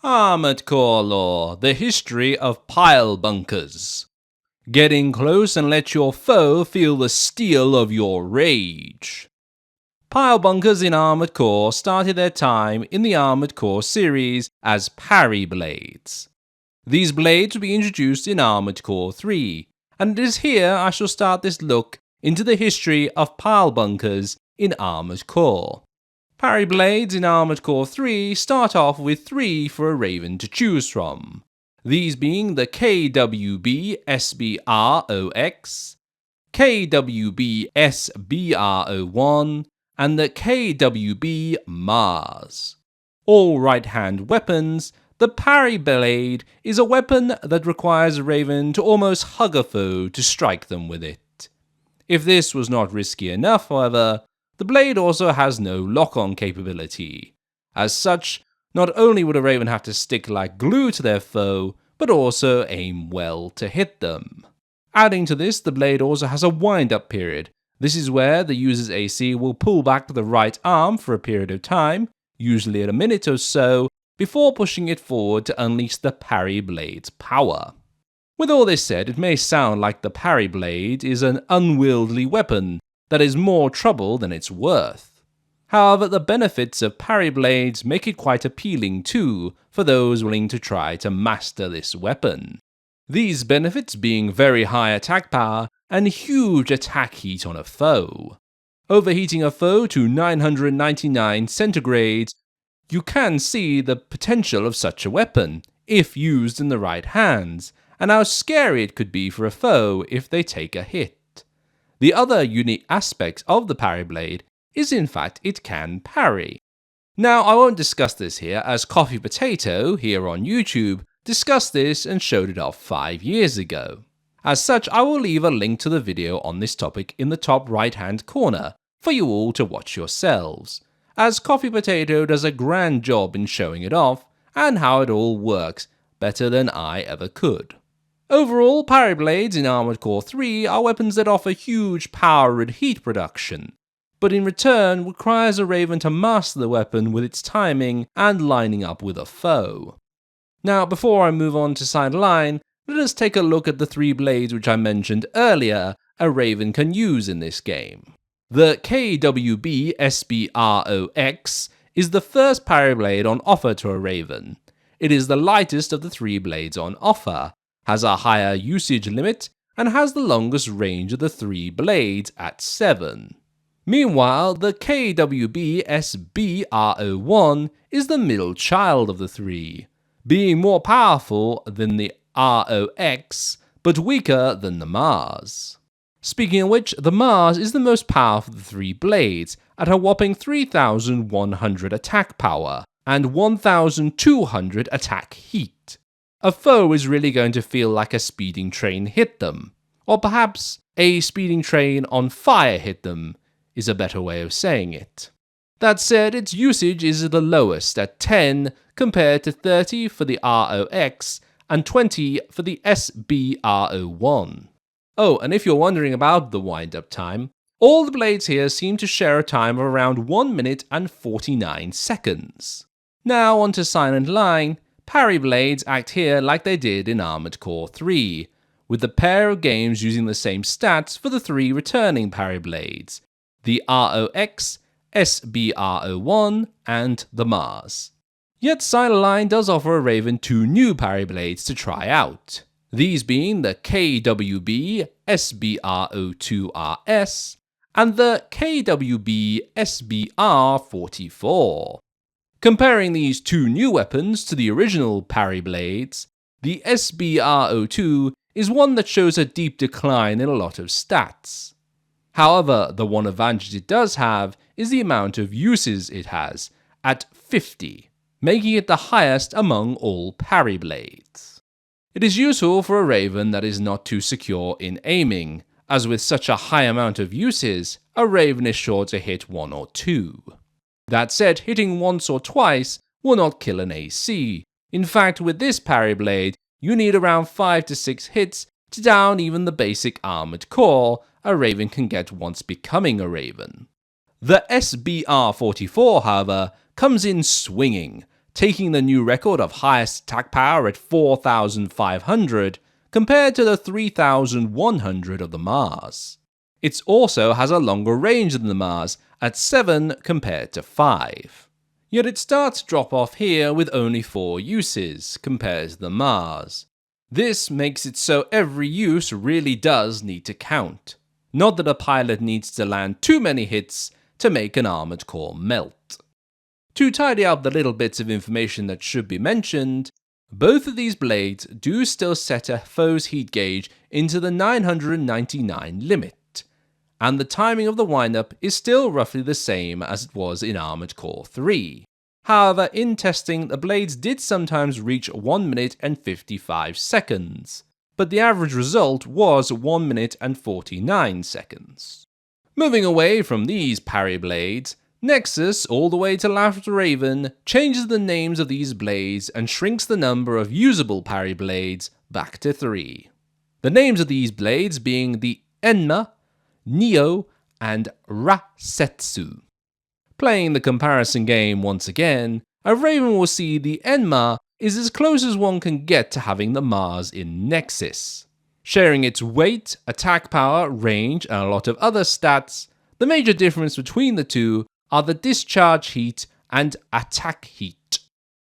Armored Core Lore, the history of pile bunkers. Get in close and let your foe feel the steel of your rage. Pile bunkers in Armored Core started their time in the Armored Core series as parry blades. These blades will be introduced in Armored Core 3, and it is here I shall start this look into the history of pile bunkers in Armored Core. Parry blades in Armored Core 3 start off with 3 for a Raven to choose from, these being the KWB SBR-OX, KWB SBR-01, and the KWB Mars. All right-hand weapons, the parry blade is a weapon that requires a Raven to almost hug a foe to strike them with it. If this was not risky enough, however, the blade also has no lock-on capability. As such, not only would a Raven have to stick like glue to their foe, but also aim well to hit them. Adding to this, the blade also has a wind-up period. This is where the user's AC will pull back the right arm for a period of time, usually a minute or so, before pushing it forward to unleash the parry blade's power. With all this said, it may sound like the parry blade is an unwieldy weapon that is more trouble than it's worth. However, the benefits of parry blades make it quite appealing too for those willing to try to master this weapon. These benefits being very high attack power and huge attack heat on a foe. Overheating a foe to 999 centigrades, you can see the potential of such a weapon, if used in the right hands, and how scary it could be for a foe if they take a hit. The other unique aspect of the parry blade is in fact it can parry. Now I won't discuss this here, as Coffee Potato here on YouTube discussed this and showed it off 5 years ago. As such, I will leave a link to the video on this topic in the top right hand corner for you all to watch yourselves, as Coffee Potato does a grand job in showing it off and how it all works better than I ever could. Overall, parry blades in Armored Core 3 are weapons that offer huge power and heat production, but in return requires a Raven to master the weapon with its timing and lining up with a foe. Now, before I move on to sideline, let us take a look at the 3 blades which I mentioned earlier a Raven can use in this game. The KWB SBR-OX is the first parry blade on offer to a Raven. It is the lightest of the 3 blades on offer, has a higher usage limit, and has the longest range of the 3 blades at 7. Meanwhile, the KWB SBR-01 is the middle child of the 3, being more powerful than the ROX, but weaker than the Mars. Speaking of which, the Mars is the most powerful of the 3 blades, at a whopping 3,100 attack power and 1,200 attack heat. A foe is really going to feel like a speeding train hit them, or perhaps a speeding train on fire hit them is a better way of saying it. That said, its usage is the lowest at 10 compared to 30 for the ROX and 20 for the SBR-01. Oh, and if you're wondering about the wind-up time, all the blades here seem to share a time of around 1 minute and 49 seconds. Now onto Silent Line. Parry blades act here like they did in Armored Core 3, with the pair of games using the same stats for the 3 returning parry blades, the ROX, SBR-01, and the Mars. Yet Silent Line does offer a Raven 2 new parry blades to try out, these being the KWB SBR-02RS and the KWB SBR-44. Comparing these 2 new weapons to the original parry blades, the SBR-02 is one that shows a deep decline in a lot of stats. However, the one advantage it does have is the amount of uses it has, at 50, making it the highest among all parry blades. It is useful for a Raven that is not too secure in aiming, as with such a high amount of uses, a Raven is sure to hit 1 or 2. That said, hitting once or twice will not kill an AC. In fact, with this parry blade, you need around 5 to 6 hits to down even the basic armored core a Raven can get once becoming a Raven. The SBR-44, however, comes in swinging, taking the new record of highest attack power at 4,500 compared to the 3,100 of the Mars. It also has a longer range than the Mars at 7 compared to 5. Yet it starts to drop off here with only 4 uses compared to the Mars. This makes it so every use really does need to count. Not that a pilot needs to land too many hits to make an armored core melt. To tidy up the little bits of information that should be mentioned, both of these blades do still set a foe's heat gauge into the 999 limit, and the timing of the windup is still roughly the same as it was in Armored Core 3. However, in testing, the blades did sometimes reach 1 minute and 55 seconds, but the average result was 1 minute and 49 seconds. Moving away from these parry blades, Nexus, all the way to Laughter Raven, changes the names of these blades and shrinks the number of usable parry blades back to 3. The names of these blades being the Enma, Neo, and Rasetsu. Playing the comparison game once again, a Raven will see the Enma is as close as one can get to having the Mars in Nexus. Sharing its weight, attack power, range, and a lot of other stats, the major difference between the two are the discharge heat and attack heat.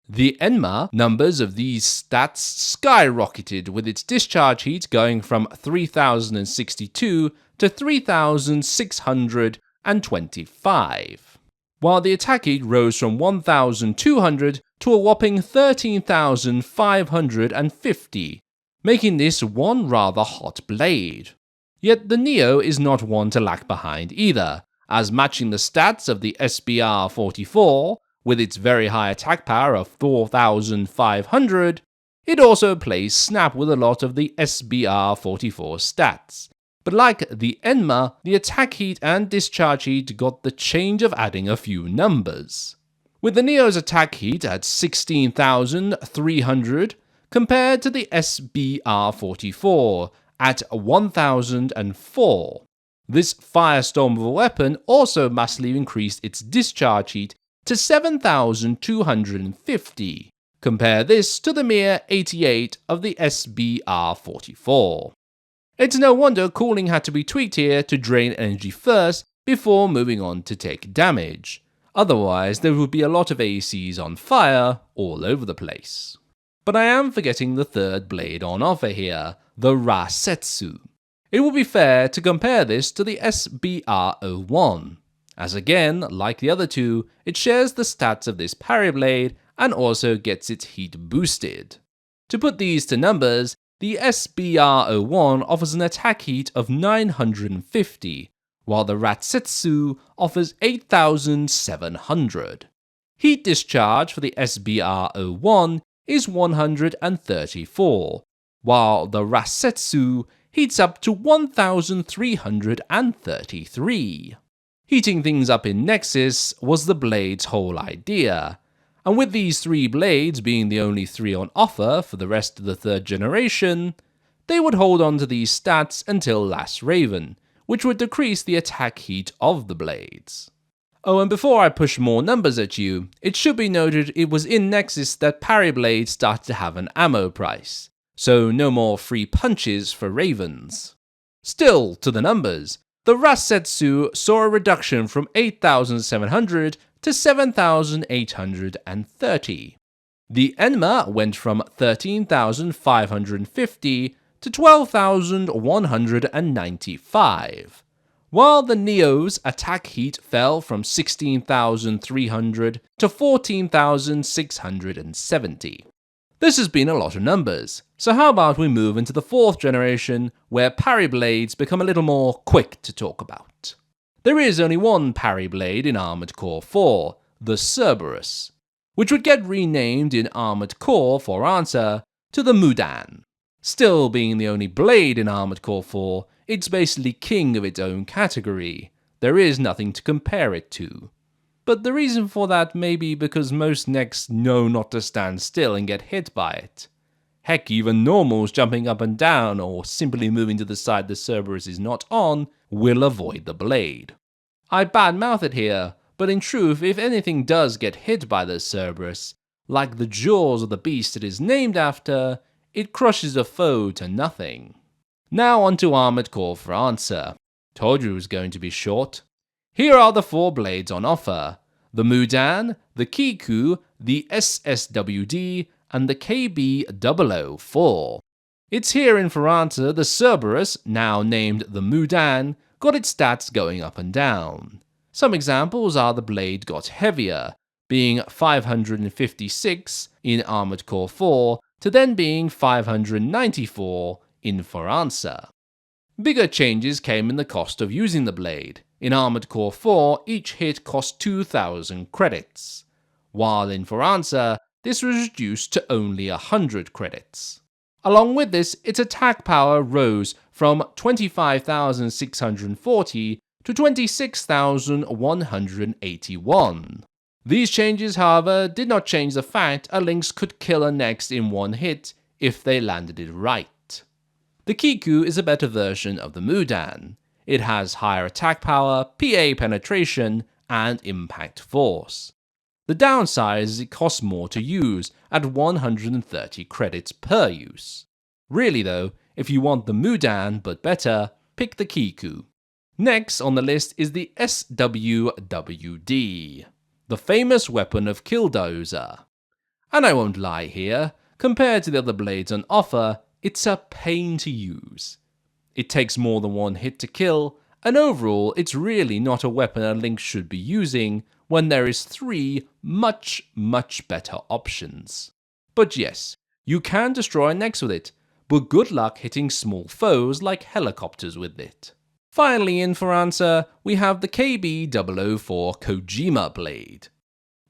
The Enma numbers of these stats skyrocketed, with its discharge heat going from 3062 to 3625, while the attack heat rose from 1200 to a whopping 13,550, making this one rather hot blade. Yet the Neo is not one to lag behind either, as matching the stats of the SBR-44, with its very high attack power of 4,500, it also plays snap with a lot of the SBR-44 stats. But like the Enma, the attack heat and discharge heat got the change of adding a few numbers. With the Neo's attack heat at 16,300 compared to the SBR-44 at 1,004. This firestorm of a weapon also massively increased its discharge heat to 7,250. Compare this to the mere 88 of the SBR-44. It's no wonder cooling had to be tweaked here to drain energy first before moving on to take damage. Otherwise, there would be a lot of ACs on fire all over the place. But I am forgetting the third blade on offer here, the Rasetsu. It would be fair to compare this to the SBR-01, as again, like the other two, it shares the stats of this parry blade and also gets its heat boosted. To put these to numbers, the SBR-01 offers an attack heat of 950, while the Rasetsu offers 8,700. Heat discharge for the SBR-01 is 134, while the Rasetsu heats up to 1,333. Heating things up in Nexus was the blade's whole idea, and with these 3 blades being the only 3 on offer for the rest of the 3rd generation, they would hold on to these stats until Last Raven, which would decrease the attack heat of the blades. Oh, and before I push more numbers at you, it should be noted it was in Nexus that parry blades started to have an ammo price, so no more free punches for Ravens. Still, to the numbers, the Rasetsu saw a reduction from 8,700 to 7,830. The Enma went from 13,550 to 12,195, while the Neo's attack heat fell from 16,300 to 14,670. This has been a lot of numbers, so how about we move into the 4th generation, where parry blades become a little more quick to talk about. There is only one parry blade in Armored Core 4, the Cerberus, which would get renamed in Armored Core for answer to the Mudan. Still being the only blade in Armored Core 4, it's basically king of its own category. There is nothing to compare it to. But the reason for that may be because most Nex know not to stand still and get hit by it. Heck, even normals jumping up and down or simply moving to the side the Cerberus is not on will avoid the blade. I badmouth it here, but in truth, if anything does get hit by the Cerberus, like the jaws of the beast it is named after, it crushes a foe to nothing. Now onto Armored Core for answer. Told you it was going to be short. Here are the 4 blades on offer: the Mudan, the Kiku, the SSWD, and the KB004. It's here in Ferranta the Cerberus, now named the Mudan, got its stats going up and down. Some examples are the blade got heavier, being 556 in Armored Core 4 to then being 594 in Ferranta. Bigger changes came in the cost of using the blade. In Armored Core 4, each hit cost 2,000 credits, while in Ferranta, this was reduced to only 100 credits. Along with this, its attack power rose from 25,640 to 26,181. These changes, however, did not change the fact a lynx could kill a next in one hit if they landed it right. The Kiku is a better version of the Mudan. It has higher attack power, PA penetration, and impact force. The downside is it costs more to use, at 130 credits per use. Really though, if you want the Mudan but better, pick the Kiku. Next on the list is the SWWD, the famous weapon of Killdozer. And I won't lie here, compared to the other blades on offer, it's a pain to use. It takes more than one hit to kill, and overall it's really not a weapon a lynx should be using when there is 3 much better options. But yes, you can destroy a next with it, but good luck hitting small foes like helicopters with it. Finally in Ferranta, we have the KB004 Kojima blade.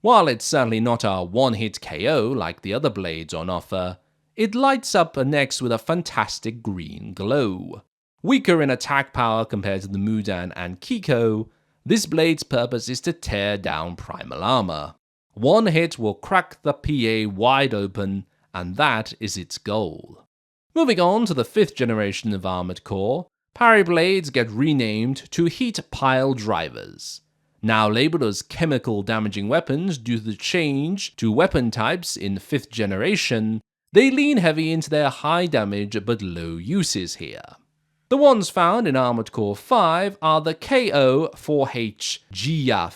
While it's certainly not a one-hit KO like the other blades on offer, it lights up a next with a fantastic green glow. Weaker in attack power compared to the Mudan and Kiko, this blade's purpose is to tear down primal armor. One hit will crack the PA wide open, and that is its goal. Moving on to the 5th generation of Armored Core, parry blades get renamed to heat pile drivers. Now labeled as chemical damaging weapons due to the change to weapon types in 5th generation, they lean heavy into their high damage but low uses here. The ones found in Armored Core 5 are the KO-4H Jia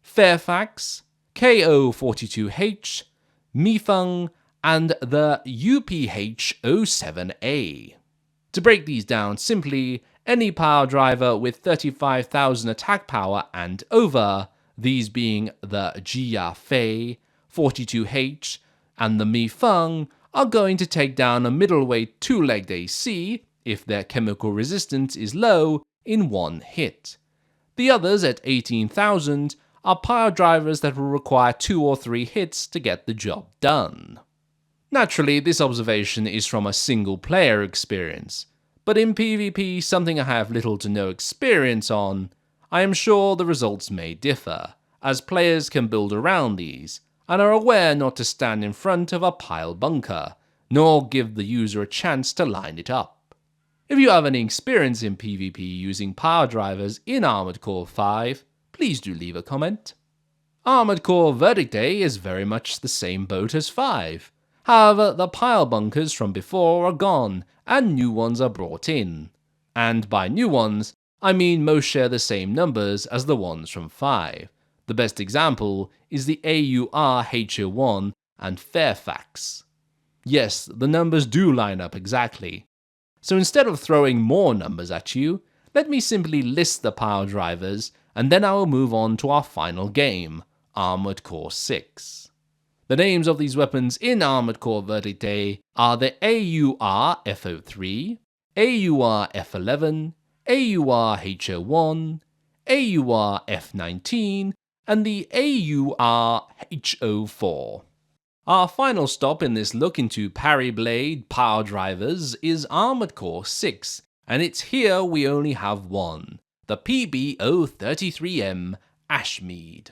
Fairfax, KO-42H, Mifeng, and the UPH-07A. To break these down simply, any power driver with 35,000 attack power and over, these being the Jia Fei, 42H, and the Mifeng, are going to take down a middleweight 2-legged AC, if their chemical resistance is low, in one hit. The others at 18,000 are power drivers that will require 2 or 3 hits to get the job done. Naturally, this observation is from a single player experience, but in PvP, something I have little to no experience on, I am sure the results may differ, as players can build around these, and are aware not to stand in front of a pile bunker, nor give the user a chance to line it up. If you have any experience in PvP using power drivers in Armored Core 5, please do leave a comment. Armored Core Verdict Day is very much the same boat as 5. However, the pile bunkers from before are gone, and new ones are brought in. And by new ones, I mean most share the same numbers as the ones from 5. The best example is the AUR-HO1 and Fairfax. Yes, the numbers do line up exactly. So instead of throwing more numbers at you, let me simply list the power drivers, and then I will move on to our final game, Armored Core 6. The names of these weapons in Armored Core Verdict Day are the AUR-F03, AUR-F11, AUR-HO1, AUR-F19, and the AUR-HO4. Our final stop in this look into parry blade power drivers is Armored Core 6, and it's here we only have one, the PB033M Ashmead.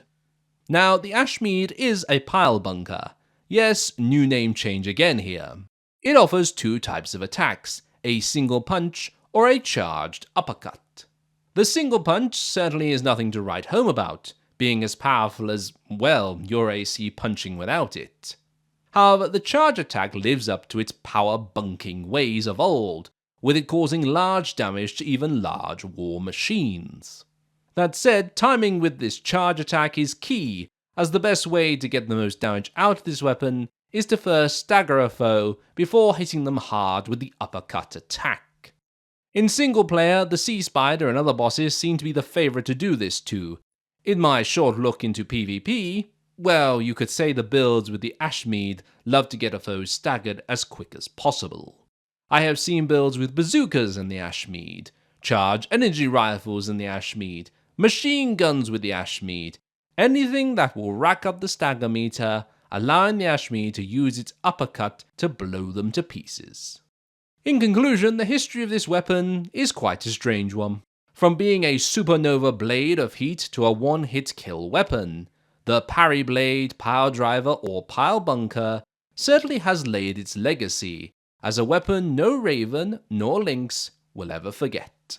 Now, the Ashmead is a pile bunker. Yes, new name change again here. It offers 2 types of attacks, a single punch or a charged uppercut. The single punch certainly is nothing to write home about, being as powerful as, well, your AC punching without it. However, the charge attack lives up to its power bunking ways of old, with it causing large damage to even large war machines. That said, timing with this charge attack is key, as the best way to get the most damage out of this weapon is to first stagger a foe before hitting them hard with the uppercut attack. In single player, the Sea Spider and other bosses seem to be the favourite to do this to. In my short look into PvP, well, you could say the builds with the Ashmead love to get a foe staggered as quick as possible. I have seen builds with bazookas in the Ashmead, charge energy rifles in the Ashmead, machine guns with the Ashmead, anything that will rack up the stagger meter, allowing the Ashmead to use its uppercut to blow them to pieces. In conclusion, the history of this weapon is quite a strange one. From being a supernova blade of heat to a one-hit kill weapon, the parry blade, pile driver, or pile bunker certainly has laid its legacy as a weapon no Raven nor Lynx will ever forget.